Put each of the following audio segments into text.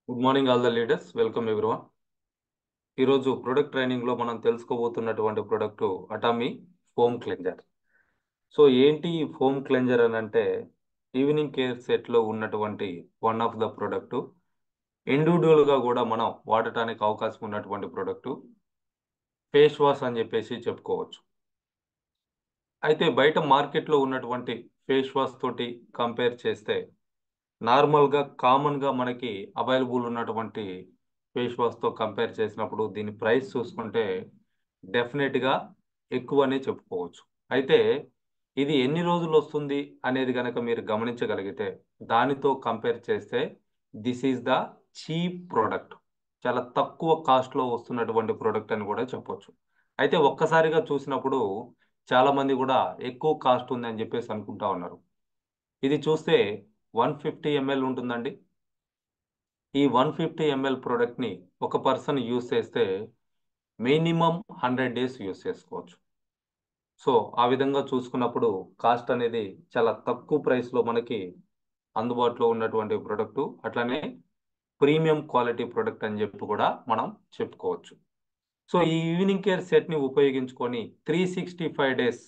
Good morning all the leaders, welcome everyone. ఈరోజు product ట్రైనింగ్లో మనం తెలుసుకోబోతున్నటువంటి ప్రొడక్ట్ అటామీ ఫోమ్ క్లెంజర్. సో ఏంటి ఈ ఫోమ్ క్లెంజర్ అని అంటే ఈవినింగ్ కేర్ సెట్లో ఉన్నటువంటి వన్ ఆఫ్ ద ప్రొడక్ట్. ఇండివిజువల్గా కూడా మనం వాడటానికి అవకాశం ఉన్నటువంటి ప్రొడక్ట్, ఫేస్ వాష్ అని చెప్పేసి చెప్పుకోవచ్చు. అయితే బయట మార్కెట్లో ఉన్నటువంటి ఫేస్ వాష్ తోటి కంపేర్ చేస్తే నార్మల్గా కామన్గా మనకి అవైలబుల్ ఉన్నటువంటి ఫేస్ వాష్తో కంపేర్ చేసినప్పుడు దీని ప్రైస్ చూసుకుంటే డెఫినెట్గా ఎక్కువనే చెప్పుకోవచ్చు. అయితే ఇది ఎన్ని రోజులు వస్తుంది అనేది కనుక మీరు గమనించగలిగితే దానితో కంపేర్ చేస్తే this is the cheap product. చాలా తక్కువ కాస్ట్లో వస్తున్నటువంటి ప్రోడక్ట్ అని కూడా చెప్పొచ్చు. అయితే ఒక్కసారిగా చూసినప్పుడు చాలామంది కూడా ఎక్కువ కాస్ట్ ఉంది అని చెప్పేసి అనుకుంటా ఉన్నారు. ఇది చూస్తే 150 ml ఉంటుందండి. ఈ 150 ml ప్రోడక్ట్ని ఒక పర్సన్ యూస్ చేస్తే మినిమం 100 డేస్ యూస్ చేసుకోవచ్చు. సో ఆ విధంగా చూసుకున్నప్పుడు కాస్ట్ అనేది చాలా తక్కువ ప్రైస్లో మనకి అందుబాటులో ఉన్నటువంటి ప్రోడక్ట్, అట్లానే ప్రీమియం క్వాలిటీ ప్రోడక్ట్ అని చెప్పి కూడా మనం చెప్పుకోవచ్చు. సో ఈ ఈవినింగ్ కేర్ సెట్ని ఉపయోగించుకొని 365 డేస్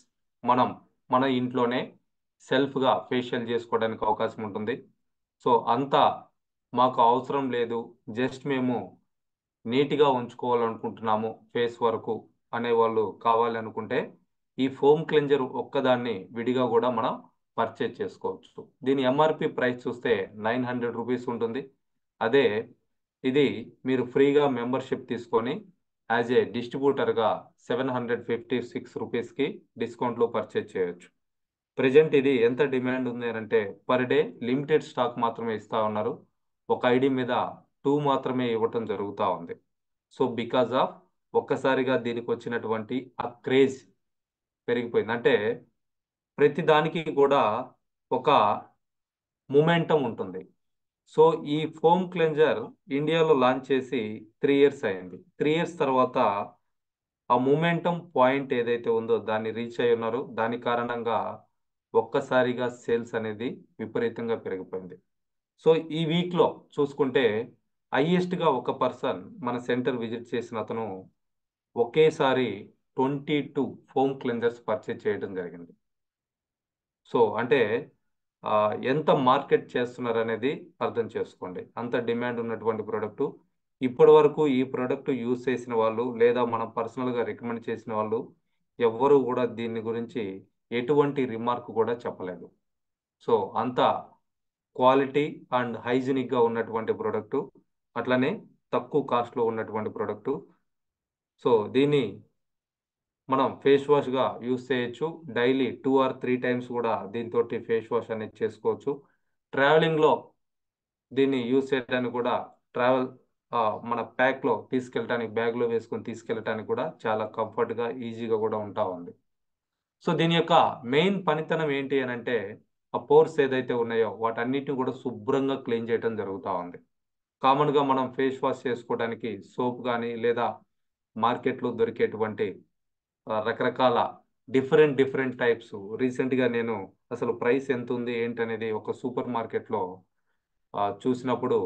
మనం మన ఇంట్లోనే సెల్ఫ్గా ఫేషియల్ చేసుకోవడానికి అవకాశం ఉంటుంది. సో అంతా మాకు అవసరం లేదు, జస్ట్ మేము నీట్గా ఉంచుకోవాలనుకుంటున్నాము ఫేస్ వరకు అనేవాళ్ళు కావాలి అనుకుంటే ఈ ఫోమ్ క్లెంజర్ ఒక్కదాన్ని విడిగా కూడా మనం పర్చేజ్ చేసుకోవచ్చు. దీని ఎంఆర్పి ప్రైస్ చూస్తే 900 రూపీస్ ఉంటుంది. అదే ఇది మీరు ఫ్రీగా మెంబర్షిప్ తీసుకొని యాజ్ ఏ డిస్ట్రిబ్యూటర్గా 756 రూపీస్కి డిస్కౌంట్లో పర్చేజ్ చేయొచ్చు. ప్రెజెంట్ ఇది ఎంత డిమాండ్ ఉంది అంటే పర్ డే లిమిటెడ్ స్టాక్ మాత్రమే ఇస్తా ఉన్నారు. ఒక ఐడి మీద 2 మాత్రమే ఇవ్వటం జరుగుతూ ఉంది. సో బికాజ్ ఆఫ్ ఒక్కసారిగా దీనికి వచ్చినటువంటి ఆ క్రేజ్ పెరిగిపోయింది. అంటే ప్రతి దానికి కూడా ఒక మూమెంటం ఉంటుంది. సో ఈ ఫోమ్ క్లెంజర్ ఇండియాలో లాంచ్ చేసి 3 ఇయర్స్ అయింది. 3 ఇయర్స్ తర్వాత ఆ మూమెంటం పాయింట్ ఏదైతే ఉందో దాన్ని రీచ్ అయి ఉన్నారు. దాని కారణంగా ఒక్కసారిగా సేల్స్ అనేది విపరీతంగా పెరిగిపోయింది. సో ఈ వీక్లో చూసుకుంటే హైయెస్ట్గా ఒక పర్సన్ మన సెంటర్ విజిట్ చేసిన అతను ఒకేసారి 22 ఫోమ్ క్లెంజర్స్ పర్చేజ్ చేయడం జరిగింది. సో అంటే ఎంత మార్కెట్ చేస్తున్నారు అనేది అర్థం చేసుకోండి. అంత డిమాండ్ ఉన్నటువంటి ప్రోడక్ట్. ఇప్పటి వరకు ఈ ప్రోడక్ట్ యూజ్ చేసిన వాళ్ళు లేదా మనం పర్సనల్గా రికమెండ్ చేసిన వాళ్ళు ఎవ్వరూ కూడా దీని గురించి ఎటువంటి రిమార్క్ కూడా చెప్పలేదు. సో అంత క్వాలిటీ అండ్ హైజీనిక్గా ఉన్నటువంటి ప్రోడక్ట్, అట్లనే తక్కువ కాస్ట్లో ఉన్నటువంటి ప్రోడక్ట్. సో దీన్ని మనం ఫేస్ వాష్గా యూస్ చేయొచ్చు. డైలీ 2 or 3 టైమ్స్ కూడా దీంతో ఫేస్ వాష్ అనేది చేసుకోవచ్చు. ట్రావెలింగ్లో దీన్ని యూస్ చేయడానికి కూడా ట్రావెల్ మన ప్యాక్లో తీసుకెళ్ళటానికి, బ్యాగ్లో వేసుకొని తీసుకెళ్ళటానికి కూడా చాలా కంఫర్ట్గా ఈజీగా కూడా ఉంటా ఉంది. సో దీని యొక్క మెయిన్ పనితనం ఏంటి అని అంటే ఆ పోర్స్ ఏదైతే ఉన్నాయో వాటన్నిటిని కూడా శుభ్రంగా క్లీన్ చేయడం జరుగుతూ ఉంది. కామన్గా మనం ఫేస్ వాష్ చేసుకోవడానికి సోప్ కానీ లేదా మార్కెట్లో దొరికేటువంటి రకరకాల డిఫరెంట్ టైప్స్. రీసెంట్గా నేను అసలు ప్రైస్ ఎంత ఉంది ఏంటనేది ఒక సూపర్ మార్కెట్లో చూసినప్పుడు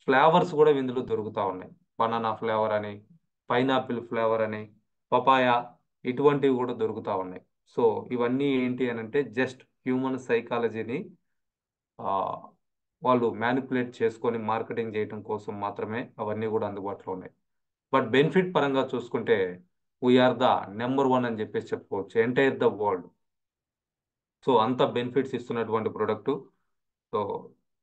ఫ్లేవర్స్ కూడా ఇందులో దొరుకుతూ ఉన్నాయి. బనానా ఫ్లేవర్ అని, పైనాపిల్ ఫ్లేవర్ అని, పపాయ, ఇటువంటివి కూడా దొరుకుతూ ఉన్నాయి. సో ఇవన్నీ ఏంటి అని అంటే జస్ట్ హ్యూమన్ సైకాలజీని వాళ్ళు మ్యానిపులేట్ చేసుకొని మార్కెటింగ్ చేయడం కోసం మాత్రమే అవన్నీ కూడా అందుబాటులో ఉన్నాయి. బట్ బెనిఫిట్ పరంగా చూసుకుంటే వీఆర్ ద నెంబర్ 1 అని చెప్పేసి చెప్పుకోవచ్చు ఎంటైర్ ద వరల్డ్. సో అంత బెనిఫిట్స్ ఇస్తున్నటువంటి ప్రోడక్ట్. సో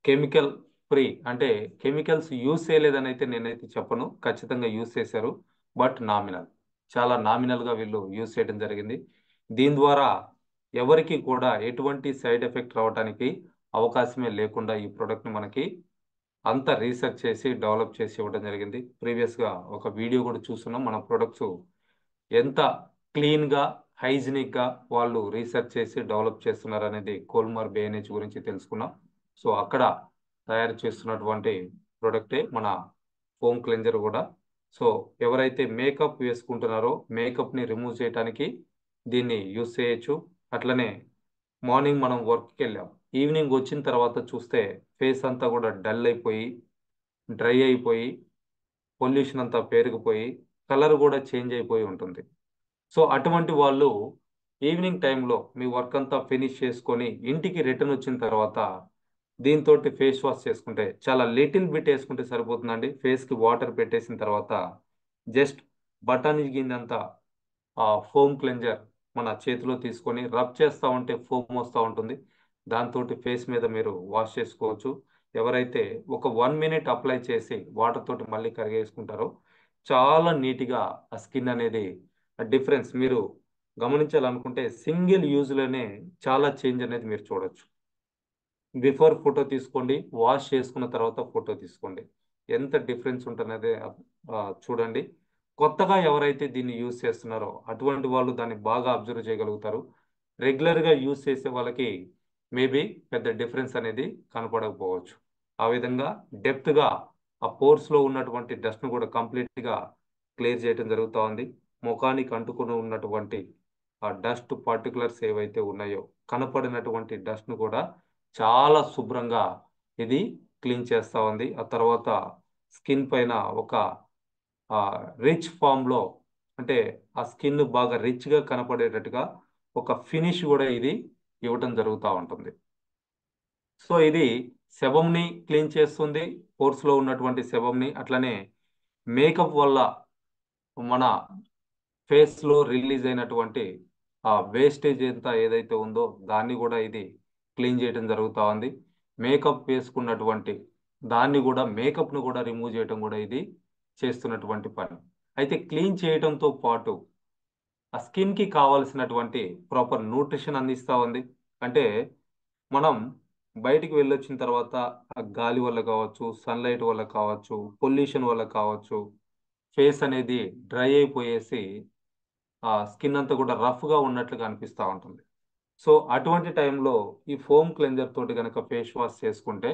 కెమికల్ ఫ్రీ, అంటే కెమికల్స్ యూజ్ చేయలేదని అయితే నేనైతే చెప్పను, ఖచ్చితంగా యూజ్ చేశారు. బట్ నామినల్, చాలా నామినల్గా వీళ్ళు యూజ్ చేయడం జరిగింది. దీని ద్వారా ఎవరికి కూడా ఎటువంటి సైడ్ ఎఫెక్ట్ రావడానికి అవకాశమే లేకుండా ఈ ప్రోడక్ట్ని మనకి అంత రీసెర్చ్ చేసి డెవలప్ చేసి ఇవ్వడం జరిగింది. ప్రీవియస్గా ఒక వీడియో కూడా చూస్తున్నాం. మన ప్రొడక్ట్స్ ఎంత క్లీన్గా హైజీనిక్గా వాళ్ళు రీసెర్చ్ చేసి డెవలప్ చేస్తున్నారు అనేది కోల్మార్ BNH గురించి తెలుసుకున్నాం. సో అక్కడ తయారు చేస్తున్నటువంటి ప్రొడక్టే మన ఫోమ్ క్లెంజర్ కూడా. సో ఎవరైతే మేకప్ వేసుకుంటున్నారో మేకప్ని రిమూవ్ చేయడానికి దీన్ని యూస్ చేయొచ్చు. అట్లనే మార్నింగ్ మనం వర్క్కి వెళ్ళాం, ఈవినింగ్ వచ్చిన తర్వాత చూస్తే ఫేస్ అంతా కూడా డల్ అయిపోయి డ్రై అయిపోయి పొల్యూషన్ అంతా పేరుకుపోయి కలర్ కూడా చేంజ్ అయిపోయి ఉంటుంది. సో అటువంటి వాళ్ళు ఈవినింగ్ టైంలో మీ వర్క్ అంతా ఫినిష్ చేసుకొని ఇంటికి రిటర్న్ వచ్చిన తర్వాత దీంతో ఫేస్ వాష్ చేసుకుంటే, చాలా లిటిల్ బిట్ వేసుకుంటే సరిపోతుందండి. ఫేస్కి వాటర్ పెట్టేసిన తర్వాత జస్ట్ బఠానీ గింజంతా ఆ ఫోమ్ క్లెంజర్ మన చేతిలో తీసుకొని రబ్ చేస్తూ ఉంటే ఫోమ్ వస్తూ ఉంటుంది. దాంతో ఫేస్ మీద మీరు వాష్ చేసుకోవచ్చు. ఎవరైతే ఒక 1 మినిట్ అప్లై చేసి వాటర్ తోటి మళ్ళీ కరిగేసుకుంటారో చాలా నీట్గా ఆ స్కిన్ అనేది డిఫరెన్స్ మీరు గమనించాలనుకుంటే సింగిల్ యూజ్లోనే చాలా చేంజ్ అనేది మీరు చూడొచ్చు. బిఫోర్ ఫోటో తీసుకోండి, వాష్ చేసుకున్న తర్వాత ఫోటో తీసుకోండి, ఎంత డిఫరెన్స్ ఉంటున్నదే చూడండి. కొత్తగా ఎవరైతే దీన్ని యూజ్ చేస్తున్నారో అటువంటి వాళ్ళు దాన్ని బాగా అబ్జర్వ్ చేయగలుగుతారు. రెగ్యులర్గా యూజ్ చేసే వాళ్ళకి మేబీ పెద్ద డిఫరెన్స్ అనేది కనపడకపోవచ్చు. ఆ విధంగా డెప్త్గా ఆ పోర్స్లో ఉన్నటువంటి డస్ట్ను కూడా కంప్లీట్గా క్లియర్ చేయడం జరుగుతూ ఉంది. ముఖానికి అంటుకుని ఉన్నటువంటి ఆ డస్ట్ పార్టికులర్స్ ఏవైతే ఉన్నాయో కనపడినటువంటి డస్ట్ను కూడా చాలా శుభ్రంగా ఇది క్లీన్ చేస్తూ ఉంది. ఆ తర్వాత స్కిన్ పైన ఒక రిచ్ ఫామ్లో, అంటే ఆ స్కిన్ బాగా రిచ్గా కనపడేటట్టుగా ఒక ఫినిష్ కూడా ఇది ఇవ్వటం జరుగుతూ ఉంటుంది. సో ఇది సెబమ్ని క్లీన్ చేస్తుంది, పోర్స్లో ఉన్నటువంటి సెబమ్ని. అట్లనే మేకప్ వల్ల మన ఫేస్లో రిలీజ్ అయినటువంటి ఆ వేస్టేజ్ ఎంత ఏదైతే ఉందో దాన్ని కూడా ఇది క్లీన్ చేయడం జరుగుతూ ఉంది. మేకప్ వేసుకున్నటువంటి దాన్ని కూడా మేకప్ను కూడా రిమూవ్ చేయడం కూడా ఇది చేస్తున్నటువంటి పని. అయితే క్లీన్ చేయడంతో పాటు ఆ స్కిన్కి కావాల్సినటువంటి ప్రాపర్ న్యూట్రిషన్ అందిస్తూ ఉంది. అంటే మనం బయటికి వెళ్ళొచ్చిన తర్వాత ఆ గాలి వల్ల కావచ్చు, సన్లైట్ వల్ల కావచ్చు, పొల్యూషన్ వల్ల కావచ్చు, ఫేస్ అనేది డ్రై అయిపోయేసి ఆ స్కిన్ అంతా కూడా రఫ్గా ఉన్నట్లుగా అనిపిస్తూ ఉంటుంది. సో అటువంటి టైంలో ఈ ఫోమ్ క్లెన్జర్ తోటి కనుక ఫేస్ వాష్ చేసుకుంటే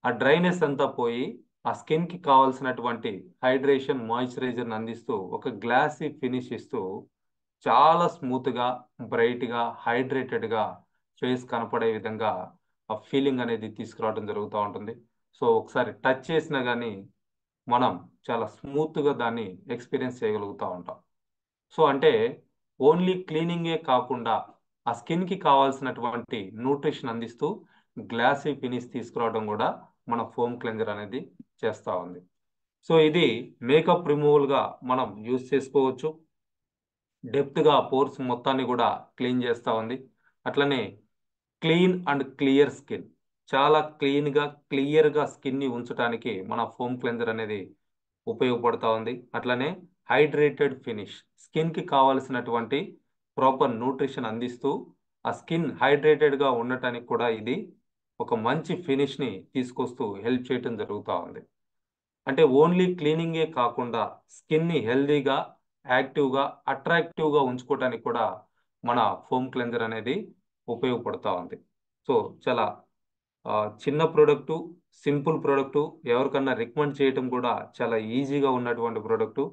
ఆ డ్రైనెస్ అంతా పోయి ఆ స్కిన్కి కావాల్సినటువంటి హైడ్రేషన్, మాయిశ్చరైజర్ని అందిస్తూ ఒక గ్లాసీ ఫినిష్ ఇస్తూ చాలా స్మూత్గా, బ్రైట్గా, హైడ్రేటెడ్గా ఫేస్ కనపడే విధంగా ఆ ఫీలింగ్ అనేది తీసుకురావడం జరుగుతూ ఉంటుంది. సో ఒకసారి టచ్ చేసినా కానీ మనం చాలా స్మూత్గా దాన్ని ఎక్స్పీరియన్స్ చేయగలుగుతూ ఉంటాం. సో అంటే ఓన్లీ క్లీనింగే కాకుండా ఆ స్కిన్కి కావాల్సినటువంటి న్యూట్రిషన్ అందిస్తూ గ్లాసీ ఫినిష్ తీసుకురావడం కూడా మన ఫోమ్ క్లెన్జర్ అనేది చేస్తూ ఉంది. సో ఇది మేకప్ రిమూవల్గా మనం యూజ్ చేసుకోవచ్చు. డెప్త్గా పోర్స్ మొత్తాన్ని కూడా క్లీన్ చేస్తూ ఉంది. అట్లనే క్లీన్ అండ్ క్లియర్ స్కిన్, చాలా క్లీన్గా క్లియర్గా స్కిన్ని ఉంచడానికి మన ఫోమ్ క్లెన్జర్ అనేది ఉపయోగపడుతూ ఉంది. అట్లనే హైడ్రేటెడ్ ఫినిష్, స్కిన్కి కావాల్సినటువంటి ప్రాపర్ న్యూట్రిషన్ అందిస్తూ ఆ స్కిన్ హైడ్రేటెడ్గా ఉండటానికి కూడా ఇది ఒక మంచి ఫినిష్ని తీసుకొస్తూ హెల్ప్ చేయటం జరుగుతూ ఉంది. అంటే ఓన్లీ క్లీనింగే కాకుండా స్కిన్ని హెల్దీగా, యాక్టివ్గా, అట్రాక్టివ్గా ఉంచుకోవడానికి కూడా మన ఫోమ్ క్లెన్జర్ అనేది ఉపయోగపడుతూ ఉంది. సో చాలా చిన్న ప్రోడక్టు, సింపుల్ ప్రోడక్టు, ఎవరికన్నా రికమెండ్ చేయటం కూడా చాలా ఈజీగా ఉన్నటువంటి ప్రోడక్టు.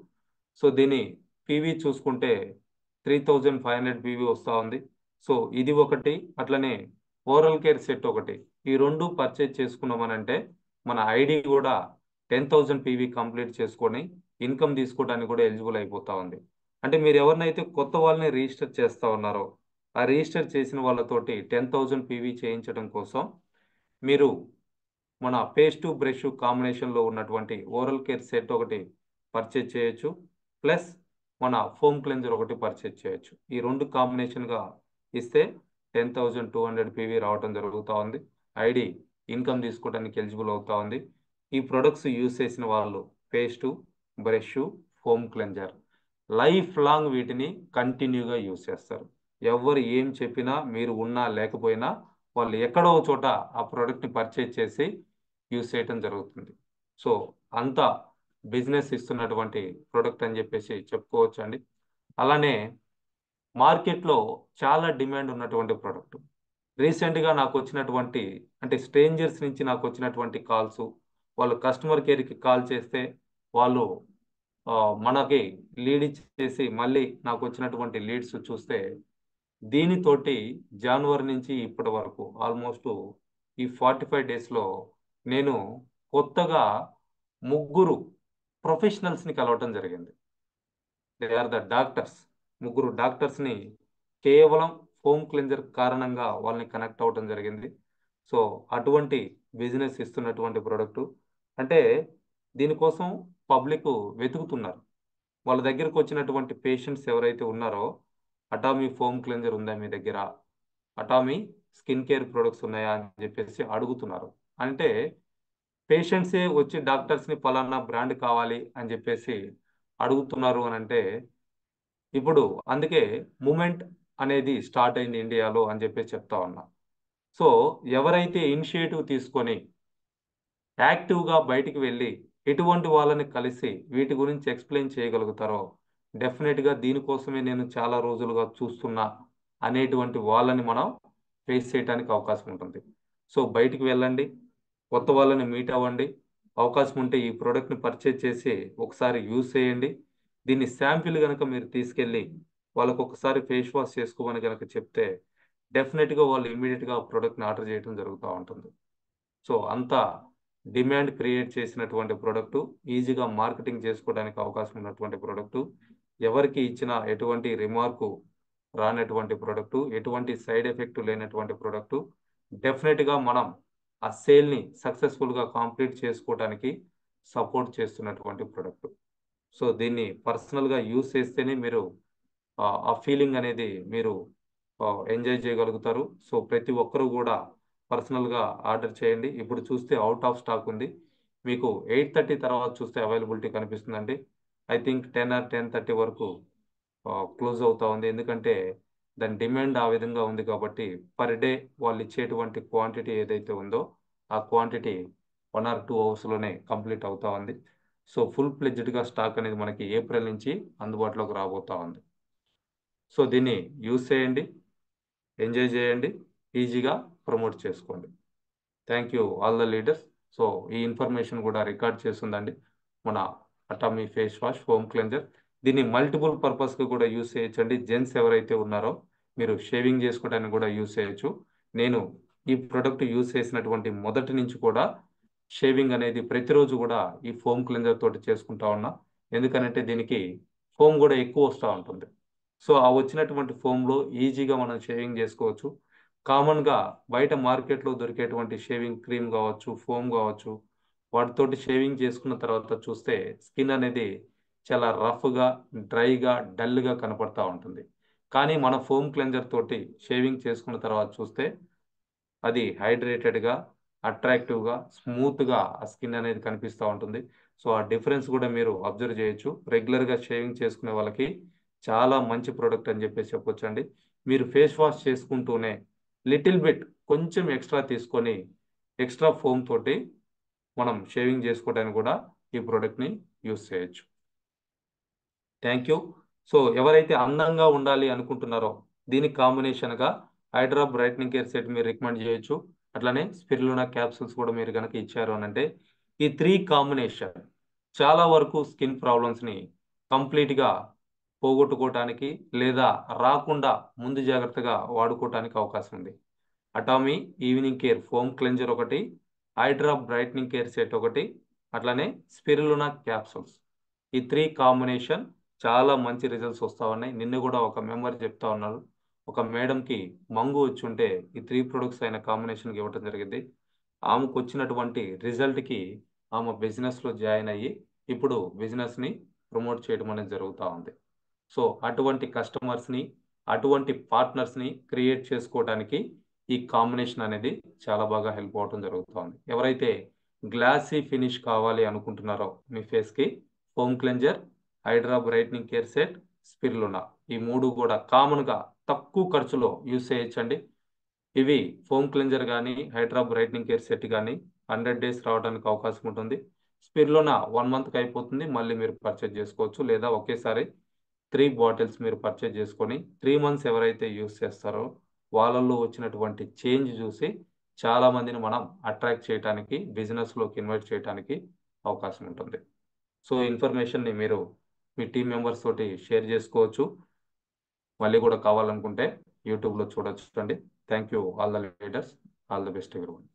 సో దీని పీవీ చూసుకుంటే 3500 పీవీ వస్తూ ఉంది. సో ఇది ఒకటి, అట్లనే ఓరల్ కేర్ సెట్ ఒకటి, ఈ రెండు పర్చేజ్ చేసుకున్నామనంటే మన ఐడి కూడా 10,000 పీవీ కంప్లీట్ చేసుకొని ఇన్కమ్ తీసుకోవడానికి కూడా ఎలిజిబుల్ అయిపోతా ఉంది. అంటే మీరు ఎవరినైతే కొత్త వాళ్ళని రిజిస్టర్ చేస్తూ ఉన్నారో ఆ రిజిస్టర్ చేసిన వాళ్ళతోటి 10,000 పీవీ చేయించడం కోసం మీరు మన పేస్ట్ బ్రష్ కాంబినేషన్లో ఉన్నటువంటి ఓరల్ కేర్ సెట్ ఒకటి పర్చేజ్ చేయొచ్చు, ప్లస్ మన ఫోమ్ క్లెన్జర్ ఒకటి పర్చేజ్ చేయొచ్చు. ఈ రెండు కాంబినేషన్గా ఇస్తే 10,200 పీవీ రావటం జరుగుతూ ఉంది. ఐడి ఇన్కమ్ తీసుకోవడానికి ఎలిజిబుల్ అవుతా ఉంది. ఈ ప్రొడక్ట్స్ యూజ్ చేసిన వాళ్ళు paste, brush, foam cleanser life long వీటిని కంటిన్యూగా యూజ్ చేస్తారు. ఎవరు ఏం చెప్పినా, మీరు ఉన్నా లేకపోయినా వాళ్ళు ఎక్కడో ఒక చోట ఆ ప్రోడక్ట్ని పర్చేజ్ చేసి యూజ్ చేయటం జరుగుతుంది. సో అంత బిజినెస్ ఇస్తున్నటువంటి ప్రోడక్ట్ అని చెప్పేసి చెప్పుకోవచ్చు అండి. అలానే మార్కెట్లో చాలా డిమాండ్ ఉన్నటువంటి ప్రోడక్ట్. రీసెంట్గా నాకు వచ్చినటువంటి, అంటే స్ట్రేంజర్స్ నుంచి నాకు వచ్చినటువంటి కాల్స్, వాళ్ళు కస్టమర్ కేర్కి కాల్ చేస్తే వాళ్ళు ఆ, మనకి లీడ్ ఇచ్చేసి మళ్ళీ నాకు వచ్చినటువంటి లీడ్స్ చూస్తే దీనితోటి జనవరి నుంచి ఇప్పటి వరకు ఆల్మోస్ట్ ఈ 45 డేస్లో నేను కొత్తగా ముగ్గురు ప్రొఫెషనల్స్ని కలవటం జరిగింది. They are the doctors. ముగ్గురు డాక్టర్స్ని కేవలం ఫోమ్ క్లెన్జర్ కారణంగా వాళ్ళని కనెక్ట్ అవ్వటం జరిగింది. సో అటువంటి బిజినెస్ ఇస్తున్నటువంటి ప్రోడక్ట్ అంటే దీనికోసం పబ్లిక్ వెతుకుతున్నారు. వాళ్ళ దగ్గరకు వచ్చినటువంటి పేషెంట్స్ ఎవరైతే ఉన్నారో అటామీ ఫోమ్ క్లెన్జర్ ఉందా మీ దగ్గర, అటామీ స్కిన్ కేర్ ప్రొడక్ట్స్ ఉన్నాయా అని చెప్పేసి అడుగుతున్నారు. అంటే పేషెంట్సే వచ్చి డాక్టర్స్ని పలానా బ్రాండ్ కావాలి అని చెప్పేసి అడుగుతున్నారు అని అంటే ఇప్పుడు అందుకే మూమెంట్ అనేది స్టార్ట్ అయింది ఇండియాలో అని చెప్పేసి చెప్తా ఉన్నా. సో ఎవరైతే ఇనిషియేటివ్ తీసుకొని యాక్టివ్గా బయటికి వెళ్ళి ఎటువంటి వాళ్ళని కలిసి వీటి గురించి ఎక్స్ప్లెయిన్ చేయగలుగుతారో డెఫినెట్గా దీనికోసమే నేను చాలా రోజులుగా చూస్తున్నా అనేటువంటి వాళ్ళని మనం ఫేస్ చేయడానికి అవకాశం ఉంటుంది. సో బయటికి వెళ్ళండి, కొత్త వాళ్ళని మీట్ అవ్వండి, అవకాశం ఉంటే ఈ ప్రోడక్ట్ని పర్చేజ్ చేసి ఒకసారి యూజ్ చేయండి. దీన్ని శాంపిల్ కనుక మీరు తీసుకెళ్ళి వాళ్ళకు ఒకసారి ఫేస్ వాష్ చేసుకోమని కనుక చెప్తే డెఫినెట్గా వాళ్ళు ఇమీడియట్గా ఆ ప్రోడక్ట్ని ఆర్డర్ చేయడం జరుగుతూ ఉంటుంది. సో అంత డిమాండ్ క్రియేట్ చేసినటువంటి ప్రోడక్ట్, ఈజీగా మార్కెటింగ్ చేసుకోవడానికి అవకాశం ఉన్నటువంటి ప్రోడక్ట్, ఎవరికి ఇచ్చిన ఎటువంటి రిమార్కు రానటువంటి ప్రోడక్ట్, ఎటువంటి సైడ్ ఎఫెక్ట్ లేనటువంటి ప్రోడక్ట్, డెఫినెట్గా మనం ఆ సేల్ని సక్సెస్ఫుల్గా కంప్లీట్ చేసుకోవడానికి సపోర్ట్ చేస్తున్నటువంటి ప్రోడక్ట్. సో దీన్ని పర్సనల్గా యూజ్ చేస్తేనే మీరు ఆ ఫీలింగ్ అనేది మీరు ఎంజాయ్ చేయగలుగుతారు. సో ప్రతి ఒక్కరూ కూడా పర్సనల్గా ఆర్డర్ చేయండి. ఇప్పుడు చూస్తే అవుట్ ఆఫ్ స్టాక్ ఉంది. మీకు 8:30 తర్వాత చూస్తే అవైలబిలిటీ కనిపిస్తుందండి. ఐ థింక్ 10 or 10:30 వరకు క్లోజ్ అవుతా ఉంది. ఎందుకంటే దాని డిమాండ్ ఆ విధంగా ఉంది కాబట్టి పర్ డే వాళ్ళు ఇచ్చేటువంటి క్వాంటిటీ ఏదైతే ఉందో ఆ క్వాంటిటీ 1 or 2 అవర్స్లోనే కంప్లీట్ అవుతా ఉంది. సో ఫుల్ ఫ్లెడ్జ్డ్గా స్టాక్ అనేది మనకి ఏప్రిల్ నుంచి అందుబాటులోకి రాబోతా ఉంది. సో దీన్ని యూజ్ చేయండి, ఎంజాయ్ చేయండి, ఈజీగా ప్రమోట్ చేసుకోండి. Thank you all the leaders. So ఈ ఇన్ఫర్మేషన్ కూడా రికార్డ్ చేస్తుందండి మన Atomy face wash foam cleanser. దీన్ని మల్టిపుల్ పర్పస్కి కూడా యూజ్ చేయొచ్చండి. జెంట్స్ ఎవరైతే ఉన్నారో మీరు షేవింగ్ చేసుకోవడానికి కూడా యూజ్ చేయొచ్చు. నేను ఈ ప్రోడక్ట్ యూజ్ చేసినటువంటి మొదటి నుంచి కూడా షేవింగ్ అనేది ప్రతిరోజు కూడా ఈ ఫోమ్ క్లెన్జర్ తోటి చేసుకుంటా ఉన్నా. ఎందుకనంటే దీనికి ఫోమ్ కూడా ఎక్కువ వస్తూ ఉంటుంది. సో ఆ వచ్చినటువంటి ఫోమ్లో ఈజీగా మనం షేవింగ్ చేసుకోవచ్చు. కామన్గా బయట మార్కెట్లో దొరికేటువంటి షేవింగ్ క్రీమ్ కావచ్చు, ఫోమ్ కావచ్చు, వాటితోటి షేవింగ్ చేసుకున్న తర్వాత చూస్తే స్కిన్ అనేది చాలా రఫ్గా, డ్రైగా, డల్గా కనపడతా ఉంటుంది. కానీ మన ఫోమ్ క్లెన్జర్ తోటి షేవింగ్ చేసుకున్న తర్వాత చూస్తే అది హైడ్రేటెడ్గా, అట్రాక్టివ్గా, స్మూత్గా ఆ స్కిన్ అనేది కనిపిస్తూ ఉంటుంది. సో ఆ డిఫరెన్స్ కూడా మీరు అబ్జర్వ్ చేయొచ్చు. రెగ్యులర్గా షేవింగ్ చేసుకునే వాళ్ళకి చాలా మంచి ప్రోడక్ట్ అని చెప్పేసి చెప్పొచ్చు అండి. మీరు ఫేస్ వాష్ చేసుకుంటూనే లిటిల్ బిట్ కొంచెం ఎక్స్ట్రా తీసుకొని ఎక్స్ట్రా ఫోమ్ తోటి మనం షేవింగ్ చేసుకోవడానికి కూడా ఈ ప్రోడక్ట్ని యూస్ చేయొచ్చు. Thank you. సో ఎవరైతే అందంగా ఉండాలి అనుకుంటున్నారో దీనికి కాంబినేషన్గా హైడ్రా బ్రైట్నింగ్ కేర్ సెట్ మీరు రికమెండ్ చేయొచ్చు. అట్లానే స్పిరులినా క్యాప్సూల్స్ కూడా మీరు కనుక ఇచ్చారు అని అంటే ఈ 3 కాంబినేషన్ చాలా వరకు స్కిన్ ప్రాబ్లమ్స్ని కంప్లీట్గా పోగొట్టుకోవటానికి లేదా రాకుండా ముందు జాగ్రత్తగా వాడుకోవటానికి అవకాశం ఉంది. Atomy evening care foam cleanser ఒకటి, హైడ్రా బ్రైట్నింగ్ కేర్ సెట్ ఒకటి, అట్లానే స్పిరులినా క్యాప్సూల్స్. ఈ 3 కాంబినేషన్ చాలా మంచి రిజల్ట్స్ వస్తూ ఉన్నాయి. నిన్న కూడా ఒక మెంబర్ చెప్తా ఉన్నారు, ఒక మేడంకి మంగు వచ్చి ఉంటే ఈ 3 ప్రొడక్ట్స్ అయిన కాంబినేషన్కి ఇవ్వడం జరిగింది. ఆమెకు వచ్చినటువంటి రిజల్ట్కి ఆమె బిజినెస్లో జాయిన్ అయ్యి ఇప్పుడు బిజినెస్ని ప్రమోట్ చేయడం అనేది జరుగుతూ ఉంది. సో అటువంటి కస్టమర్స్ని, అటువంటి పార్ట్నర్స్ని క్రియేట్ చేసుకోవడానికి ఈ కాంబినేషన్ అనేది చాలా బాగా హెల్ప్ అవడం జరుగుతుంది. ఎవరైతే గ్లాసీ ఫినిష్ కావాలి అనుకుంటున్నారో మీ ఫేస్కి foam cleanser, hydra brightening care set, spirulina ఈ 3 కూడా కామన్గా తక్కువ ఖర్చులో యూస్ చేయొచ్చండి. ఇవి ఫోమ్ క్లెన్జర్ కానీ హైడ్రా బ్రైట్నింగ్ కేర్ సెట్ కానీ 100 days రావడానికి అవకాశం ఉంటుంది. స్పిరులినా 1 monthకి అయిపోతుంది, మళ్ళీ మీరు పర్చేజ్ చేసుకోవచ్చు. లేదా ఒకేసారి 3 బాటిల్స్ మీరు పర్చేజ్ చేసుకొని 3 months ఎవరైతే యూస్ చేస్తారో వాళ్ళల్లో వచ్చినటువంటి చేంజ్ చూసి చాలా మందిని మనం అట్రాక్ట్ చేయడానికి, బిజినెస్లోకి ఇన్వైట్ చేయడానికి అవకాశం ఉంటుంది. సో ఇన్ఫర్మేషన్ని మీరు మీ టీం మెంబర్స్ తోటి షేర్ చేసుకోవచ్చు. మళ్ళీ కూడా కావాలనుకుంటే యూట్యూబ్లో చూడొచ్చు అండి. Thank you all the leaders, all the best everyone.